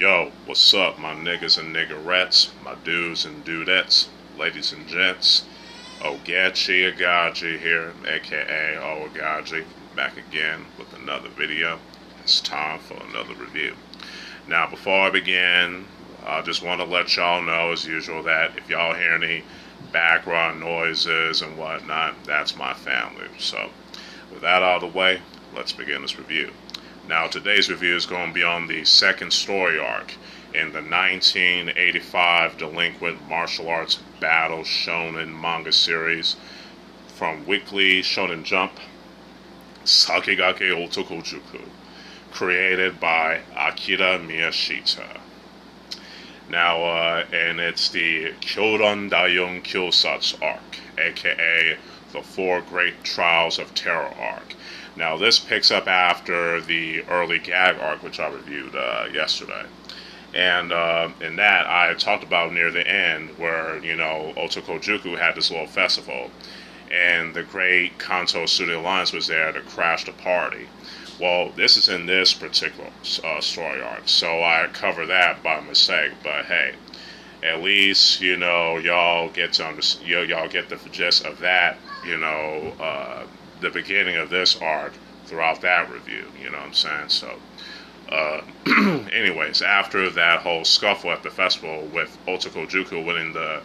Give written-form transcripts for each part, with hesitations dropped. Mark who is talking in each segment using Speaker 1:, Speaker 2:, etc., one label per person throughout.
Speaker 1: Yo, what's up, my niggas and niggerettes, my dudes and dudettes, ladies and gents? Ogechi Aghaji here, aka Oaghaji, back again with another video. It's time for another review. Now, before I begin, I just want to let y'all know, as usual, that if y'all hear any background noises and whatnot, that's my family. So, with that out of the way, let's begin this review. Now, today's review is going to be on the second story arc in the 1985 Delinquent martial arts battle Shōnen manga series from Weekly Shōnen Jump, Sakigake Otokojuku, created by Akira Miyashita. Now, and it's the Kyodan Daiyun Kyosatsu arc, aka the Four Great Trials of Terror arc. Now, this picks up after the early gag arc, which I reviewed yesterday. And in that, I talked about near the end where, Otokojuku had this little festival. And the great Kanto Studio Alliance was there to crash the party. Well, this is in this particular story arc, so I cover that by mistake. But hey, at least, y'all get to y'all get the gist of that, the beginning of this arc throughout that review, you know what I'm saying? So, anyways, after that whole scuffle at the festival with Otokojuku winning the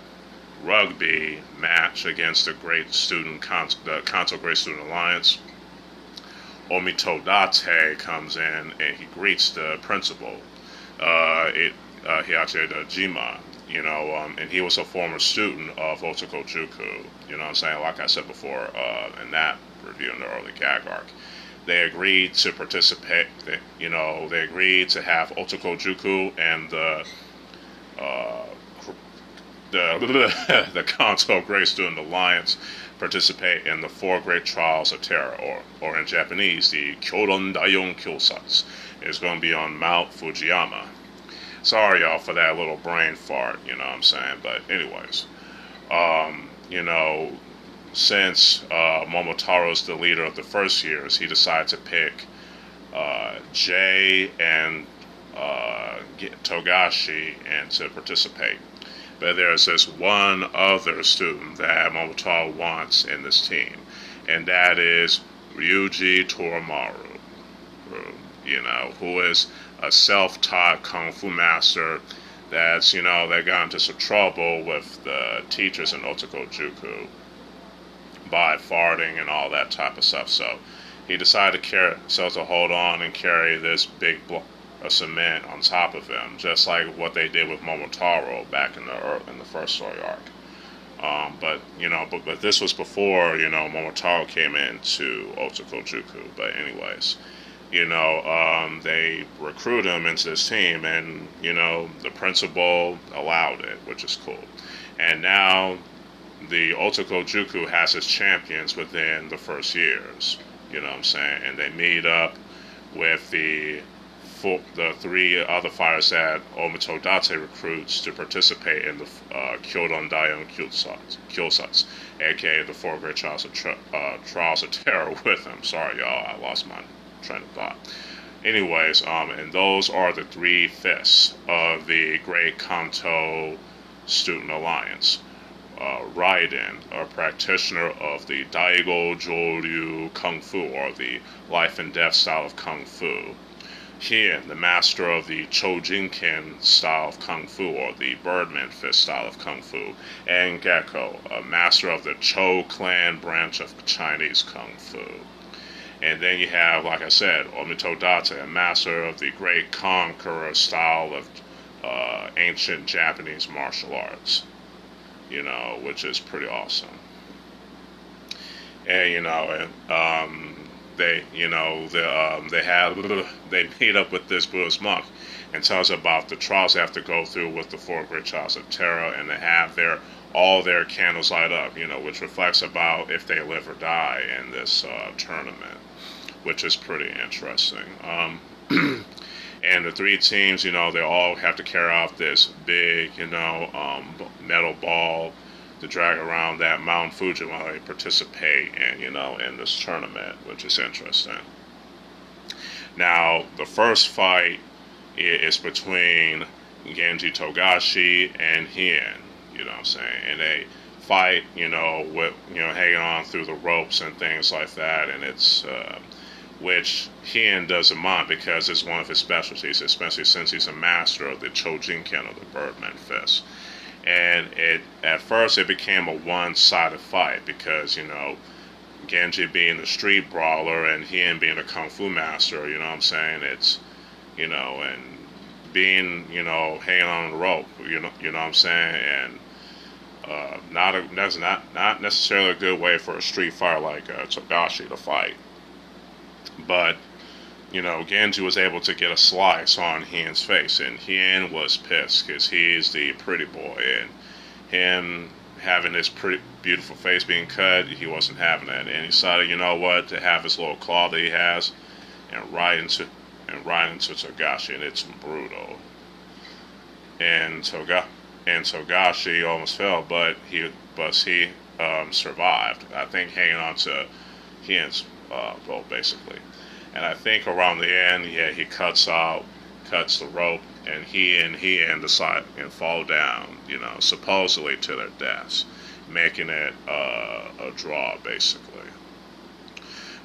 Speaker 1: rugby match against the the Kanto Great Student Alliance, Omitodate comes in and he greets the principal, Jima, and he was a former student of Otokojuku, you know what I'm saying? Like I said before in that review in the early gag arc. They agreed to participate, they agreed to have Otokojuku and the Kanto Great Student Alliance participate in the Four Great Trials of Terror, or in Japanese, the Kyodan Daiyun Kyosatsu. It's going to be on Mount Fujiyama. Sorry, y'all, for that little brain fart, you know what I'm saying? But anyways, since Momotaro's the leader of the first years, he decided to pick Jay and Togashi and to participate. But there's this one other student that Momotaro wants in this team, and that is Ryuji Toromaru, who is a self-taught kung fu master that's, that got into some trouble with the teachers in Otokojuku by farting and all that type of stuff. So he decided to hold on and carry this big block of cement on top of him, just like what they did with Momotaro back in the first story arc. But this was before Momotaro came into Otokojuku. But anyways, they recruit him into this team, and the principal allowed it, which is cool. And now the Otokojuku has its champions within the first years, you know what I'm saying? And they meet up with the three other fighters that Omitodate recruits to participate in the Kyodan Daiyun Kyosatsu, aka the Four Great Trials of Terror with him. Sorry, y'all, I lost my train of thought. Anyways, and those are the three fists of the Great Kanto Student Alliance. Raiden, a practitioner of the Daigo Joryu Kung Fu, or the life and death style of Kung Fu. Hien, the master of the Chojinken style of Kung Fu, or the Birdman Fist style of Kung Fu. And Gecko, a master of the Cho clan branch of Chinese Kung Fu. And then you have, like I said, Omitodate, a master of the Great Conqueror style of ancient Japanese martial arts. Which is pretty awesome. And they meet up with this Buddhist monk and tells about the trials they have to go through with the Four Great Trials of Terror, and they have all their candles light up, which reflects about if they live or die in this tournament, which is pretty interesting. And the three teams, they all have to carry out this big, metal ball to drag around that Mount Fuji while they participate in this tournament, which is interesting. Now, the first fight it's between Genji Togashi and Hien. You know what I'm saying? And they fight, with hanging on through the ropes and things like that, and it's which Hien doesn't mind because it's one of his specialties, especially since he's a master of the Chojinken, or the Birdman Fist. And at first it became a one-sided fight because Genji being the street brawler and Hien being a kung fu master. You know what I'm saying? It's and being hanging on the rope. You know what I'm saying? And that's not necessarily a good way for a street fighter like Togashi to fight. But Genji was able to get a slice on Hien's face, and Hien was pissed because he's the pretty boy, and him having his pretty beautiful face being cut, he wasn't having that, and he decided, to have his little claw that he has, and right into Togashi, and it's brutal. And Togashi almost fell, but he survived. I think hanging on to Hien's rope basically. And I think around the end, he cuts the rope, and Hien decide and fall down, supposedly to their deaths, making it a draw basically.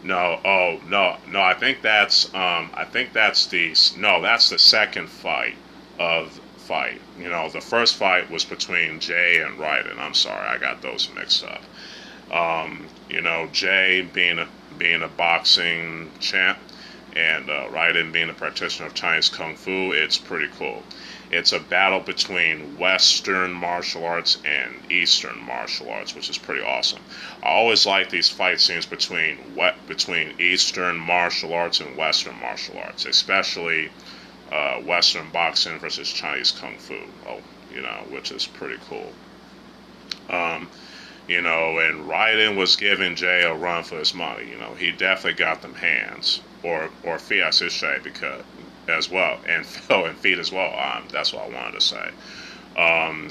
Speaker 1: No, I think that's the second fight. The first fight was between Jay and Raiden. I'm sorry, I got those mixed up. Jay being a boxing champ, and Raiden being a practitioner of Chinese Kung Fu, it's pretty cool. It's a battle between Western martial arts and Eastern martial arts, which is pretty awesome. I always like these fight scenes between Eastern martial arts and Western martial arts, especially Western boxing versus Chinese Kung Fu, which is pretty cool. And Raiden was giving Jay a run for his money. He definitely got them hands, or feet, I should say, because as well, and feet as well. That's what I wanted to say.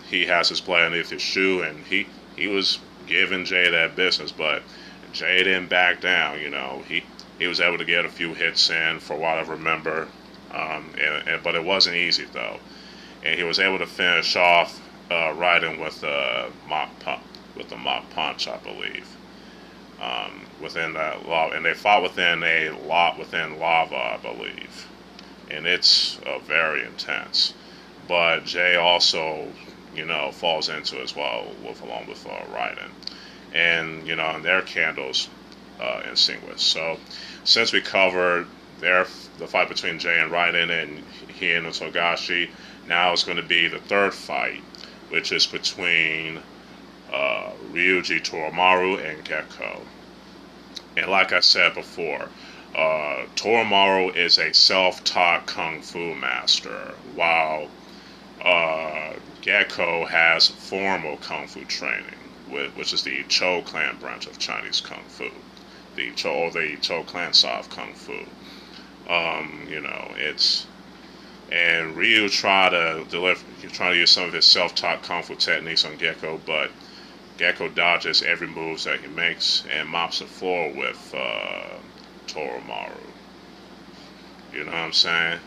Speaker 1: He has his blade underneath his shoe, and he was giving Jay that business, but Jay didn't back down. He was able to get a few hits in, for what I remember, but it wasn't easy though, and he was able to finish off Raiden with a mock punch, I believe. Within that lava, and they fought within lava, I believe, and it's very intense. But Jay also, falls into it as well, along with Raiden, and and their candles extinguished. So, since we covered the fight between Jay and Raiden and Hien and Togashi, now it's going to be the third fight, which is between Ryuji Toromaru and Gekko. And like I said before, Toromaru is a self-taught kung fu master, while Gekko has formal kung fu training, which is the Cho clan branch of Chinese kung fu, the Cho clan style of kung fu. And Ryu tried to use some of his self-taught kung fu techniques on Gekko, but Gekko dodges every move that he makes and mops the floor with Toromaru. You know what I'm saying?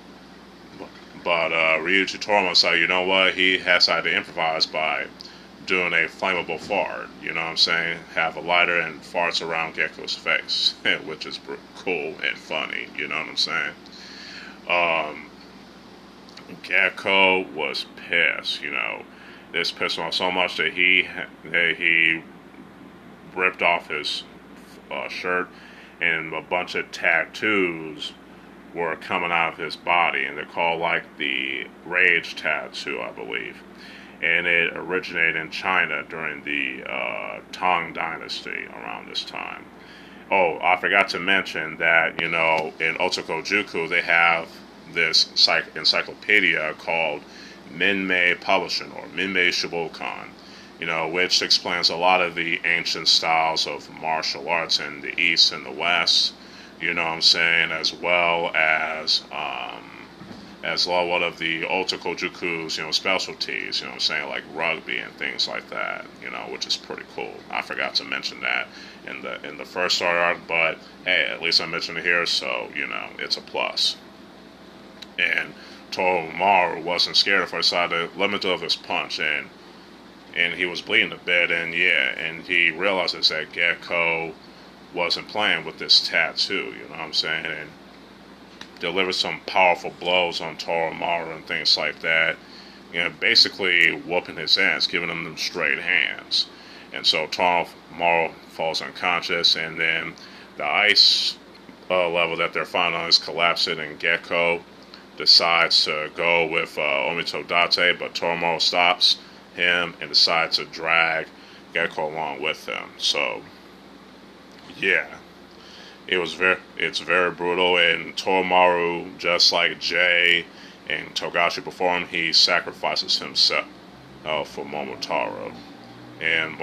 Speaker 1: But Ryuji Toromaru said, you know what? He has had to improvise by doing a flammable fart. You know what I'm saying? Have a lighter and farts around Gekko's face, which is cool and funny. You know what I'm saying? Gekko was pissed. This pissed him off so much that he ripped off his shirt, and a bunch of tattoos were coming out of his body, and they're called like the Rage Tattoo, I believe. And it originated in China during the Tang Dynasty around this time. Oh, I forgot to mention that, in Otokojuku they have this encyclopedia called Minmei Publishing, or Minmei Shibokan, which explains a lot of the ancient styles of martial arts in the East and the West, you know what I'm saying, as well as a lot of the Otokojuku's, specialties, you know what I'm saying, like rugby and things like that, which is pretty cool. I forgot to mention that in the first art, but hey, at least I mentioned it here, so, it's a plus. And Toromaru wasn't scared of her, so the limit of his punch, and he was bleeding a bit, and yeah, and he realizes that Gekko wasn't playing with this tattoo, you know what I'm saying, and delivered some powerful blows on Toromaru and things like that, basically whooping his ass, giving him them straight hands. And so Toromaru falls unconscious, and then the ice level that they're finding on is collapsing, and Gekko decides to go with Omito Date, but Toromaru stops him and decides to drag Gekko along with him. So, yeah, it's very brutal, and Toromaru, just like Jay and Togashi before him, he sacrifices himself for Momotaro, and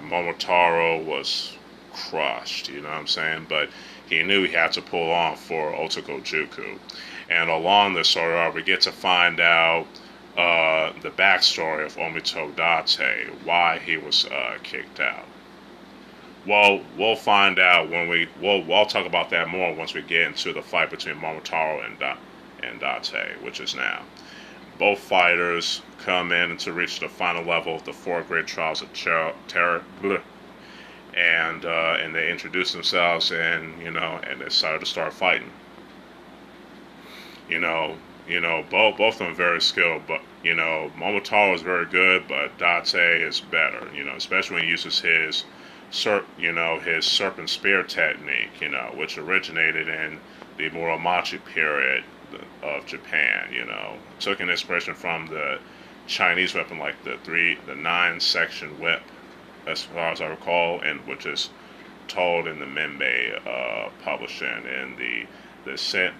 Speaker 1: Momotaro was crushed, you know what I'm saying? But he knew he had to pull on for Otokojuku. And along this story arc, we get to find out the backstory of Omito Date, why he was kicked out. Well, we'll find out when we'll talk about that more once we get into the fight between Momotaro and Date, which is now. Both fighters come in to reach the final level of the four great trials of terror, and they introduce themselves, and they decided to start fighting. Both of them are very skilled, but Momotaro is very good, but Date is better. Especially when he uses his serpent spear technique, which originated in the Muromachi period of Japan. Took an inspiration from the Chinese weapon, like the 9-section whip, as far as I recall, and which is told in the Menbei publishing in the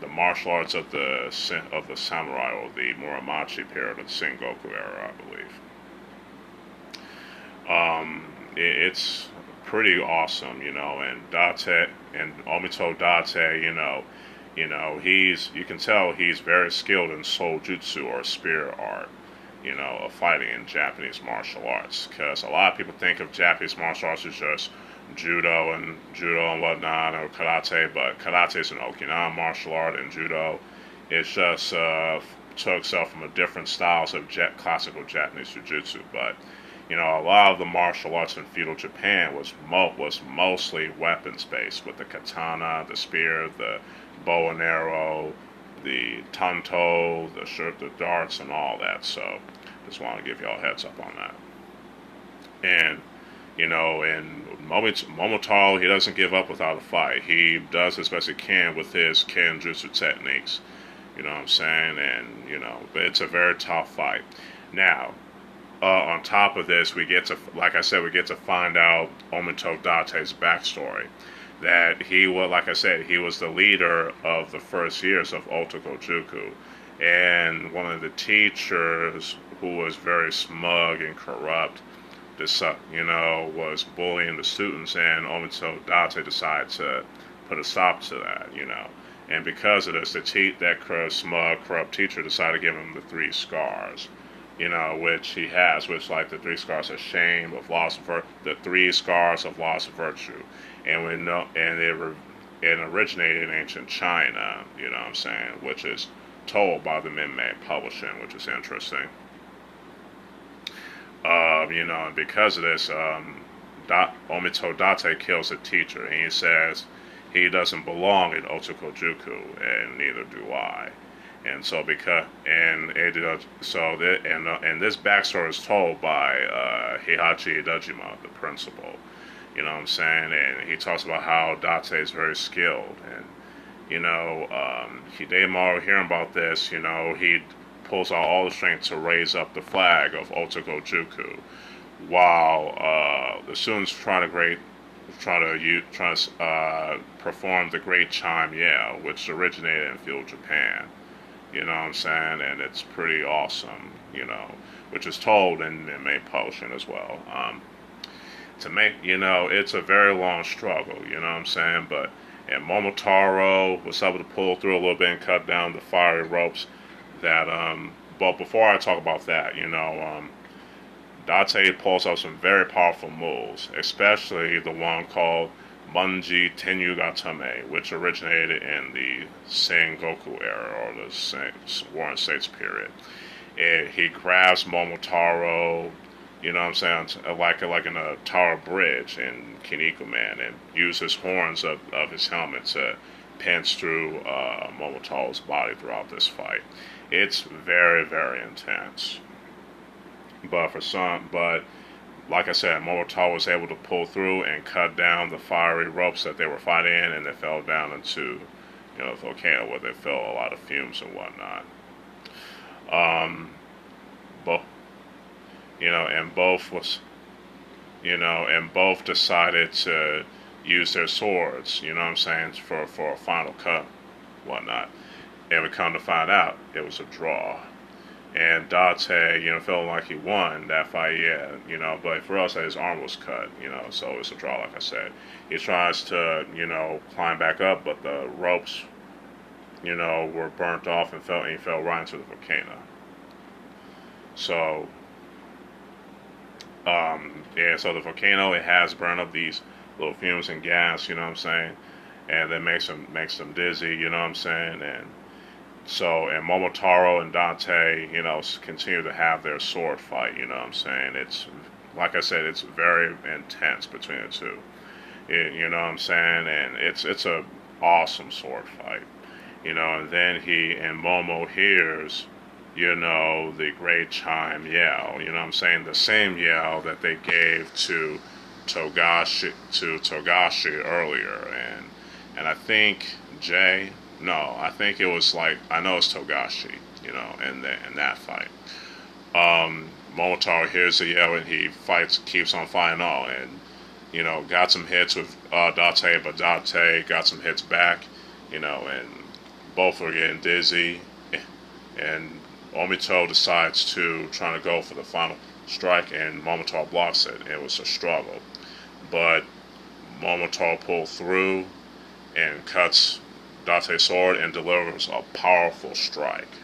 Speaker 1: martial arts of the samurai, or the Muromachi period of the Sengoku era, I believe. It's pretty awesome, and Date and Omito Date, you can tell he's very skilled in soujutsu, or spear art, of fighting in Japanese martial arts, because a lot of people think of Japanese martial arts as just judo and whatnot, or karate, but karate is an Okinawan martial art, and judo is just took itself from a different styles of classical Japanese jiu-jitsu. But a lot of the martial arts in feudal Japan was mostly weapons based, with the katana, the spear, the bow and arrow, the tanto, the darts, and all that. So just want to give y'all a heads up on that. And and Momotaro, he doesn't give up without a fight. He does as best he can with his kenjutsu techniques. You know what I'm saying? And, but it's a very tough fight. Now, on top of this, we get to find out Omito Date's backstory. That he was, like I said, he was the leader of the first years of Otokojuku. And one of the teachers, who was very smug and corrupt, was bullying the students, and Omito Date decided to put a stop to that, And because of this, that smug, corrupt teacher decided to give him the 3 scars, which he has, which like the 3 scars of shame, of loss of the 3 scars of loss of virtue, and it originated in ancient China, you know what I'm saying, which is told by the Menbei publishing, which is interesting. And because of this, Omito Date kills the teacher, and he says he doesn't belong in Otokojuku, and neither do I. And so this backstory is told by Heihachi Dojima, the principal. You know what I'm saying? And he talks about how Date is very skilled, and Hidemaru, hearing about this, he pulls out all the strength to raise up the flag of Otokojuku, while the students try to perform the Great Chime Yell, which originated in feudal Japan. You know what I'm saying? And it's pretty awesome, which is told in May publishing as well. To make, it's a very long struggle, you know what I'm saying? And Momotaro was able to pull through a little bit and cut down the fiery ropes. But before I talk about that, Date pulls out some very powerful moves, especially the one called Munji Tenyugatame, which originated in the Sengoku era, or the Warring States period. He grabs Momotaro, you know what I'm saying, like in a tower bridge in Kinnikuman, and uses horns of his helmet to pinch through Momotaro's body throughout this fight. It's very, very intense. But like I said, Momotaro was able to pull through and cut down the fiery ropes that they were fighting in, and they fell down into, the volcano where they fell a lot of fumes and whatnot. Both, and both decided to use their swords, you know what I'm saying, for a final cut, whatnot. And we come to find out it was a draw. And Date, felt like he won that fight, but for us, his arm was cut, so it's a draw, like I said. He tries to, climb back up, but the ropes, were burnt off and he fell right into the volcano. So, so the volcano, it has burned up these little fumes and gas, you know what I'm saying? And that makes them dizzy, you know what I'm saying? And Momotaro and Date, continue to have their sword fight, you know what I'm saying? It's, like I said, it's very intense between the two. You know what I'm saying? And it's a awesome sword fight. And then Momo hears, the great chime yell, you know what I'm saying? The same yell that they gave to Togashi earlier. And I think I think it was I know it's Togashi, in that fight. Momotaro hears the yell and he keeps on fighting all, and, got some hits with Date, but Date got some hits back, and both were getting dizzy, and Omito decides to try to go for the final strike, and Momotaro blocks it. It was a struggle, but Momotaro pulled through and cuts Date's sword and delivers a powerful strike,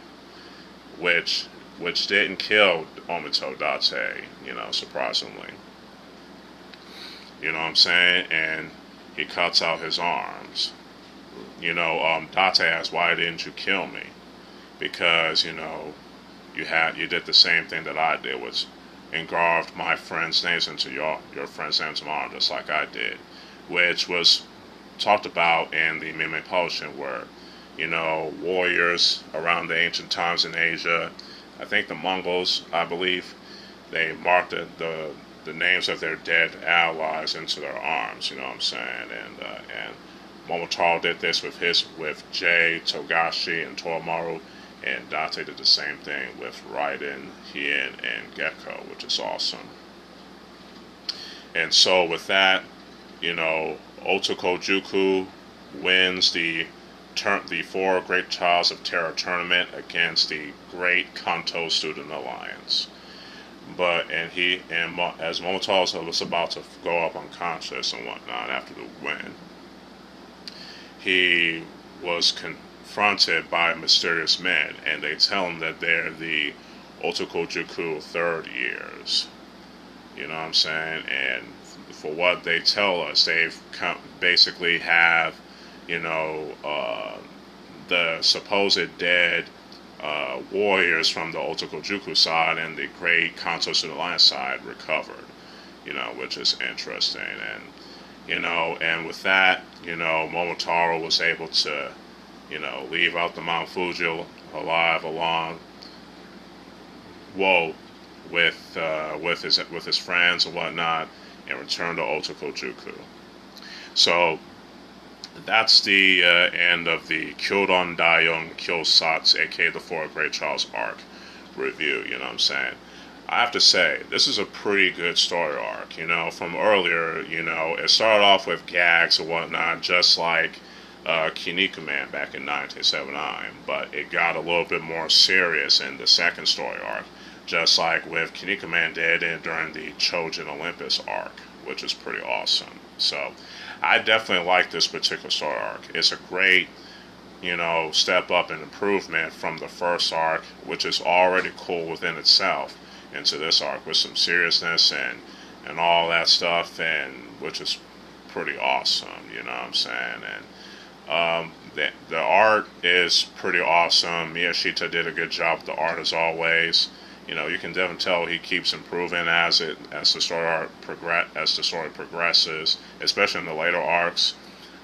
Speaker 1: which didn't kill Omito Date, surprisingly. You know what I'm saying? And he cuts out his arms. Date asks, "Why didn't you kill me?" Because, you did the same thing that I did, was engraved my friend's names into your friend's names on my arm, just like I did, which was talked about in the Meme Potion, where, warriors around the ancient times in Asia, I think the Mongols, I believe, they marked the names of their dead allies into their arms, you know what I'm saying? And Momotaro did this with Jay, Togashi, and Toromaru, and Date did the same thing with Raiden, Hien, and Gekko, which is awesome. And so with that, Otokojuku wins the Four Great Trials of Terror tournament against the Great Kanto Student Alliance. As Momotaro was about to go up unconscious and whatnot after the win, he was confronted by mysterious men, and they tell him that they're the Otokojuku third years. You know what I'm saying? And for what they tell us, they've basically have, the supposed dead warriors from the Otokojuku side and the great Kanto Student Alliance side recovered, which is interesting. And with that, Momotaro was able to, leave out the Mount Fuji alive with his friends and whatnot, and return to Otokojuku. So that's the end of the Kyodon Daiyong Kyosatsu, aka the Four Great Trials arc review, you know what I'm saying? I have to say, this is a pretty good story arc, from earlier, it started off with gags and whatnot, just like Kinnikuman back in 1979, but it got a little bit more serious in the second story arc, just like with Kinnikuman did during the Chojin Olympus arc, which is pretty awesome. So I definitely like this particular story arc. It's a great, step up and improvement from the first arc, which is already cool within itself, into this arc with some seriousness and all that stuff, and which is pretty awesome. You know what I'm saying? And the art is pretty awesome. Miyashita did a good job with the art as always. You know, you can definitely tell he keeps improving as the story progresses, especially in the later arcs.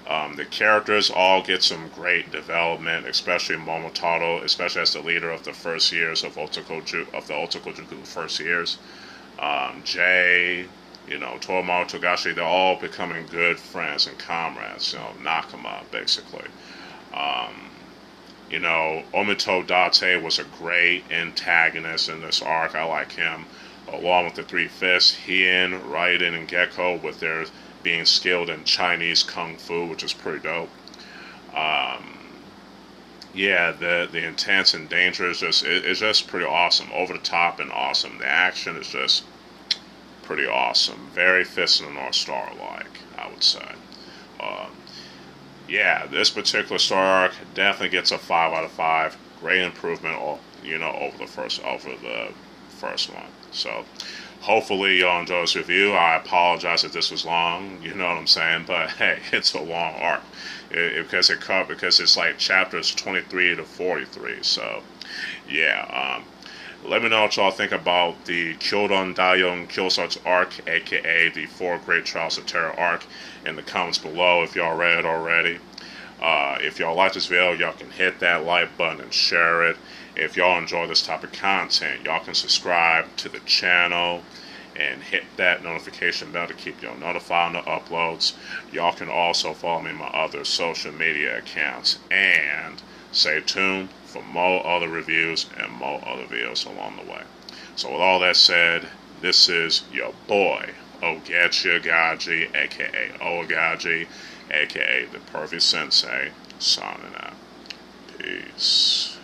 Speaker 1: The characters all get some great development, especially Momotaro, especially as the leader of the first years of the Otokojuku first years. Jay, Toromaru Togashi, they're all becoming good friends and comrades, Nakama, basically. Omito Date was a great antagonist in this arc. I like him, along with the Three Fists, Hien, Raiden, and Gekko, with their being skilled in Chinese Kung Fu, which is pretty dope. The intense and danger is just pretty awesome. Over the top and awesome. The action is just pretty awesome. Very Fist of the North Star like, I would say. This particular story arc definitely gets a 5 out of 5. Great improvement, over the first one. So, hopefully y'all enjoy this review. I apologize if this was long, you know what I'm saying, but hey, it's a long arc. Because it's like chapters 23 to 43. So, let me know what y'all think about the Kyodon Dayon Kyosatsu arc, aka the 4 Great Trials of Terror arc, in the comments below if y'all read it already. If y'all like this video, y'all can hit that like button and share it. If y'all enjoy this type of content, y'all can subscribe to the channel and hit that notification bell to keep y'all notified on the uploads. Y'all can also follow me on my other social media accounts. And stay tuned for more other reviews and more other videos along the way. So with all that said, this is your boy, Ogechi Aghaji, aka Oaghaji, aka the Perfect Sensei, signing out. Peace.